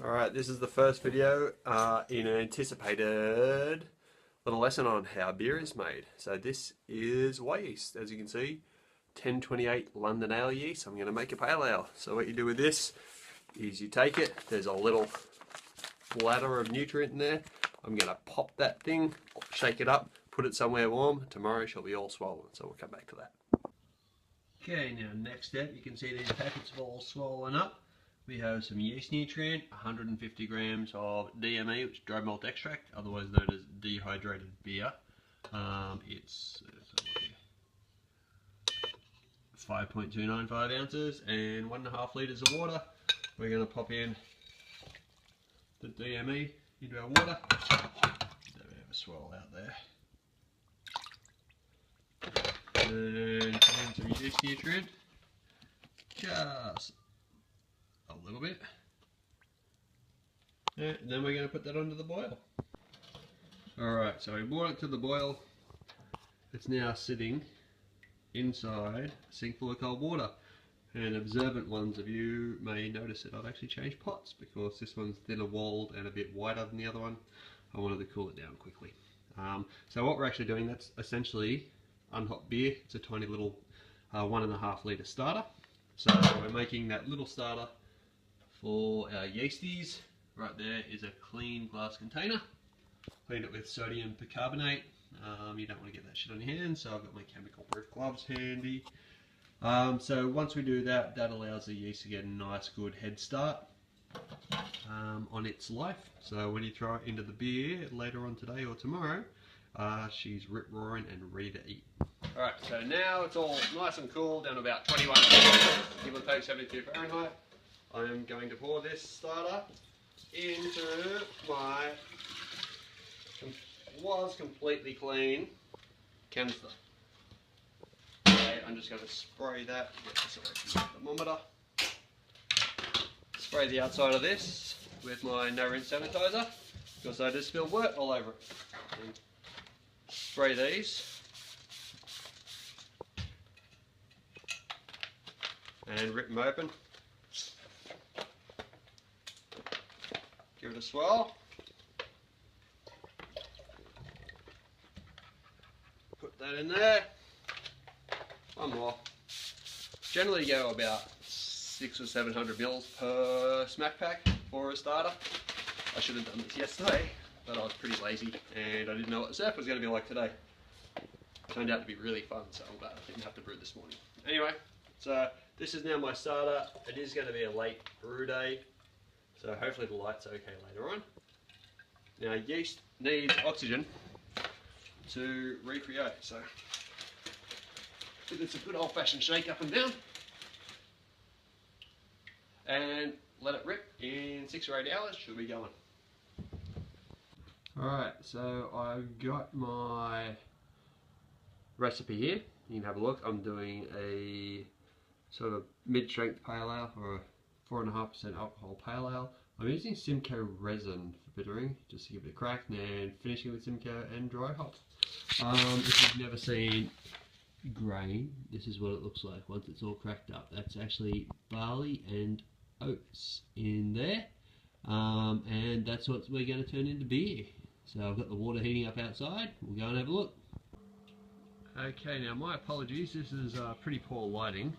Alright, this is the first video in an anticipated little lesson on how beer is made. So this is white yeast, as you can see, 1028 London Ale yeast. I'm going to make a pale ale. So what you do with this is you take it, there's a little bladder of nutrient in there. I'm going to pop that thing, shake it up, put it somewhere warm. Tomorrow she'll be all swollen, so we'll come back to that. Okay, now next step, you can see these packets have all swollen up. We have some yeast nutrient, 150 grams of DME, which is dry malt extract, otherwise known as dehydrated beer. It's 5.295 ounces and 1.5 litres of water. We're going to pop in the DME into our water. So we have a swirl out there. And put in some yeast nutrient. Just a little bit. And then we're going to put that onto the boil. Alright, so we brought it to the boil. It's now sitting inside a sink full of cold water. And observant ones of you may notice that I've actually changed pots because this one's thinner walled and a bit wider than the other one. I wanted to cool it down quickly. So what we're actually doing, that's essentially unhot beer. It's a tiny little 1.5 litre starter. So we're making that little starter for our yeasties. Right there is a clean glass container. Cleaned it with sodium bicarbonate. You don't want to get that shit on your hands, so I've got my chemical proof gloves handy. So once we do that, that allows the yeast to get a nice good head start on its life. So when you throw it into the beer later on today or tomorrow, she's rip roaring and ready to eat. Alright, so now it's all nice and cool, down to about 21 degrees, give or take 72 Fahrenheit. I am going to pour this starter into my was completely clean canister. Okay, I'm just going to spray that, get this away from the thermometer. Spray the outside of this with my no rinse sanitizer because I just spilled wort all over it. And spray these. And rip them open. Give it a swirl. Put that in there. One more. Generally go about 600 or 700 mils per smack pack for a starter. I should have done this yesterday, but I was pretty lazy and I didn't know what the surf was going to be like today. Turned out to be really fun, so I didn't have to brew this morning. Anyway, so this is now my starter. It is going to be a late brew day, so hopefully the light's okay later on. Now yeast needs oxygen to recreate, so it's a good old-fashioned shake up and down, and let it rip. In 6 or 8 hours, should be going. Alright, so I've got my recipe here. You can have a look. I'm doing a sort of mid-strength pale ale or a 4.5% alcohol pale ale. I'm using Simcoe resin for bittering, just to give it a crack, and finishing with Simcoe and dry hop. If you've never seen grain, this is what it looks like once it's all cracked up. That's actually barley and oats in there, and that's what we're going to turn into beer. So I've got the water heating up outside. We'll go and have a look. Okay, now my apologies, this is pretty poor lighting,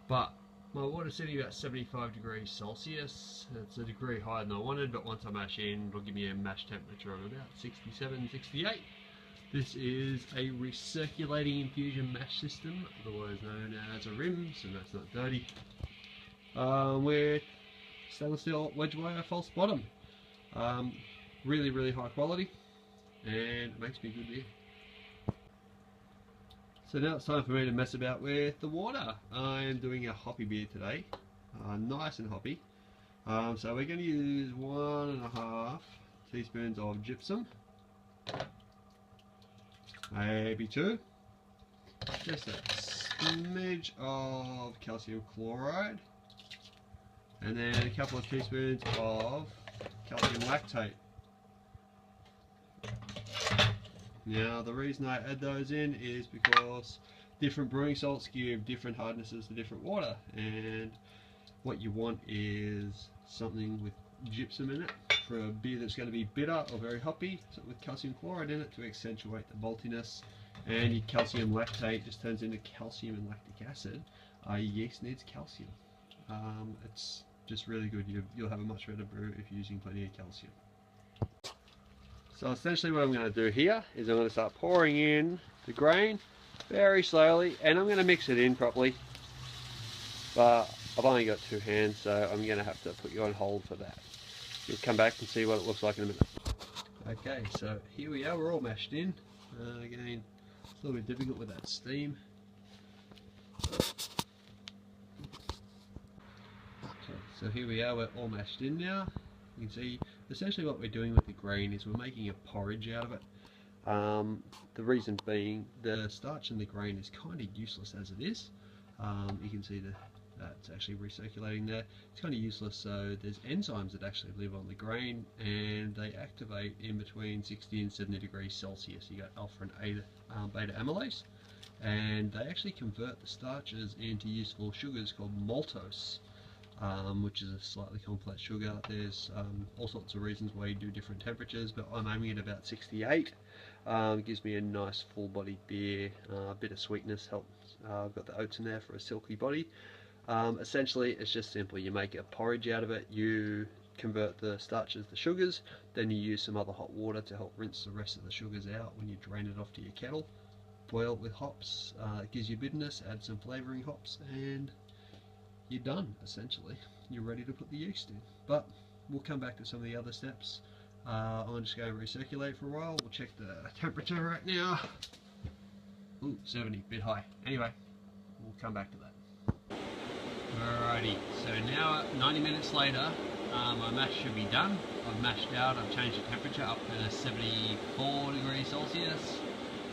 but my water's sitting about 75 degrees Celsius. It's a degree higher than I wanted, but once I mash in, it'll give me a mash temperature of about 67, 68. This is a recirculating infusion mash system, otherwise known as a RIMS, and that's not dirty. With stainless steel wedge wire false bottom. Really high quality, and it makes me good beer. So now it's time for me to mess about with the water. I am doing a hoppy beer today, nice and hoppy. So we're going to use 1.5 teaspoons of gypsum, maybe 2, just a smidge of calcium chloride, and then a couple of teaspoons of calcium lactate. Now the reason I add those in is because different brewing salts give different hardnesses to different water, and what you want is something with gypsum in it for a beer that's going to be bitter or very hoppy, so with calcium chloride in it to accentuate the maltiness. And your calcium lactate just turns into calcium and lactic acid. Your yeast needs calcium. It's just really good. You'll have a much better brew if you're using plenty of calcium. So essentially what I'm going to do here is I'm going to start pouring in the grain very slowly, and I'm going to mix it in properly. But I've only got 2 hands, so I'm going to have to put you on hold for that. You'll come back and see what it looks like in a minute. Okay, so here we are, we're all mashed in. Again, it's a little bit difficult with that steam. Okay, so here we are, we're all mashed in now. You can see essentially what we're doing with the grain is we're making a porridge out of it. The reason being the starch in the grain is kind of useless as it is. You can see that's actually recirculating there. It's kind of useless, so there's enzymes that actually live on the grain and they activate in between 60 and 70 degrees Celsius. You got alpha and beta amylase, and they actually convert the starches into useful sugars called maltose. Which is a slightly complex sugar. There's all sorts of reasons why you do different temperatures, but I'm aiming at about 68. It gives me a nice full-bodied beer, a bit of sweetness helps. I've got the oats in there for a silky body. Essentially, it's just simple. You make a porridge out of it, you convert the starches to sugars, then you use some other hot water to help rinse the rest of the sugars out when you drain it off to your kettle. Boil it with hops, it gives you bitterness, add some flavouring hops, and you're done, essentially. You're ready to put the yeast in. But we'll come back to some of the other steps. I'm just going to recirculate for a while. We'll check the temperature right now. Ooh, 70, bit high. Anyway, we'll come back to that. Alrighty, so now 90 minutes later, my mash should be done. I've mashed out, I've changed the temperature up to 74 degrees Celsius.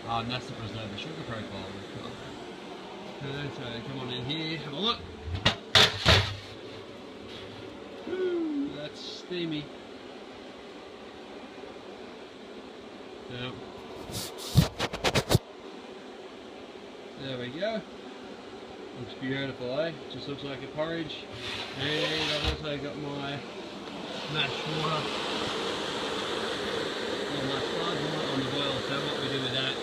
That's to preserve the sugar profile. So come on in here, have a look. Woo, that's steamy. Yep. There we go. Looks beautiful, eh? Just looks like a porridge. And I've also got my mashed water, or my sparge water on the boil. So what we do with that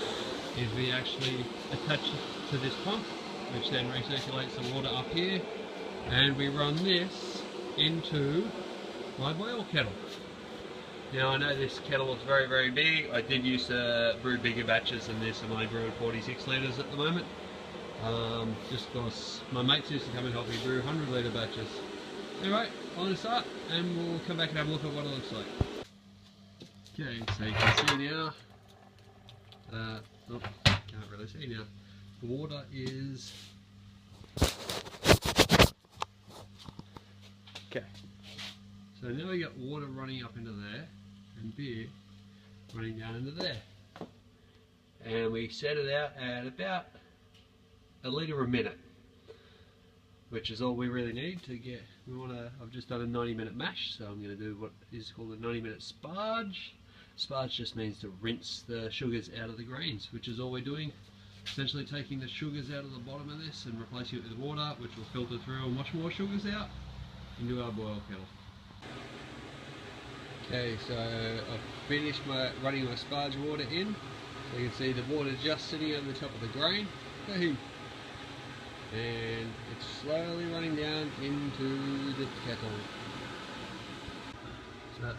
is we actually attach it to this pump, which then recirculates the water up here, and we run this into my boil kettle. Now I know this kettle is very, very big. I did used to brew bigger batches than this, and I brew 46 litres at the moment. Just because my mates used to come and help me brew 100 litre batches. Anyway, I'm going to start and we'll come back and have a look at what it looks like. Okay, so you can see now, can't really see now, the water is, okay, so now we got water running up into there and beer running down into there, and we set it out at about a litre a minute, which is all we really need to get. I've just done a 90-minute mash, so I'm going to do what is called a 90-minute sparge. Sparge just means to rinse the sugars out of the grains, which is all we're doing. Essentially taking the sugars out of the bottom of this and replacing it with water, which will filter through and wash more sugars out into our boil kettle. Okay, so I've finished running my sparge water in. So you can see the water just sitting over the top of the grain. And it's slowly running down into the kettle. So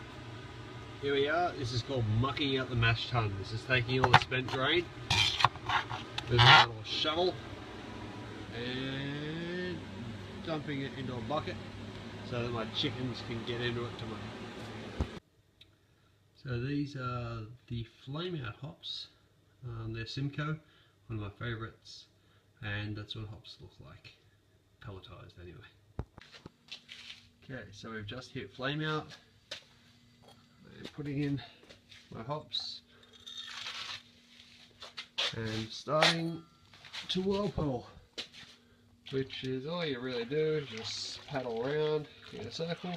here we are. This is called mucking out the mash tun. This is taking all the spent grain with a little shovel and dumping it into a bucket so that my chickens can get into it tomorrow. So these are the Flame Out hops. They're Simcoe, one of my favourites. And that's what hops look like, pelletized anyway. Okay, so we've just hit Flame Out. I'm putting in my hops and starting to whirlpool, which is all you really do, just paddle around in a circle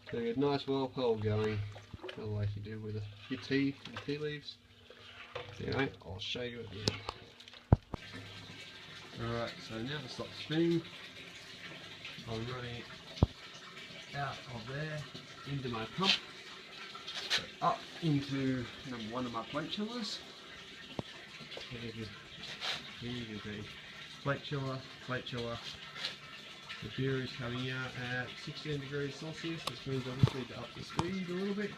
to get a nice whirlpool going, kind of like you do with your tea and tea leaves. Anyway, I'll show you at the end. Alright, so now to stop spinning, I'm running out of there into my pump, up into one of my plate chillers. Here you can see plate chiller. The beer is coming out at 16 degrees Celsius, which means I just need to up the speed a little bit.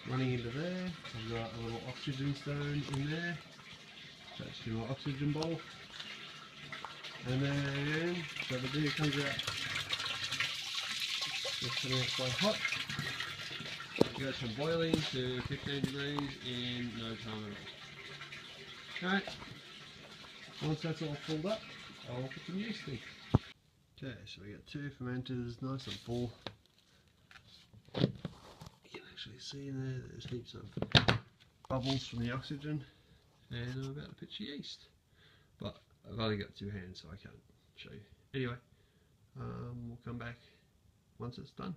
Running into there, I've got a little oxygen stone in there, attached to my oxygen bowl. And then, so the beer comes out, it's coming out quite hot. It goes from boiling to 15 degrees in no time at all. Alright, once that's all filled up, I'll put some yeast in. Okay, so we got 2 fermenters, nice and full. You can actually see in there, there's heaps of bubbles from the oxygen, and I'm about to pitch the yeast. But I've only got 2 hands, so I can't show you. Anyway, we'll come back once it's done.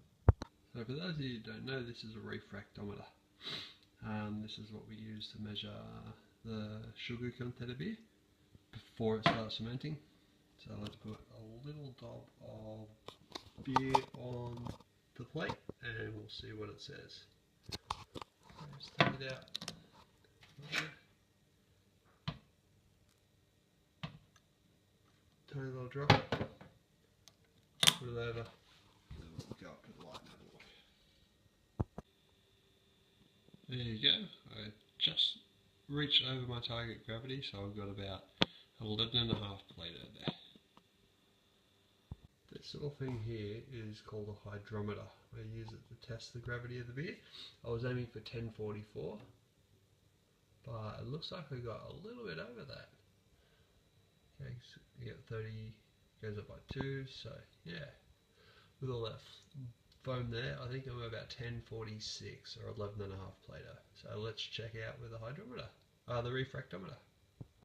So for those of you who don't know, this is a refractometer. This is what we use to measure the sugar content of beer before it starts fermenting. So let's put a little dab of beer on the plate and we'll see what it says. Just take it out. Tiny little drop. Put it over. Then we'll go up to the light and have a look. There you go. I just reached over my target gravity, so I've got about 11.5 Plato there. This little thing here is called a hydrometer. I use it to test the gravity of the beer. I was aiming for 1044, but it looks like I got a little bit over that. Okay, so you get 30, goes up by 2, so yeah. With all that foam there, I think I'm about 1046 or 11.5 Plato. So let's check out with the hydrometer, the refractometer.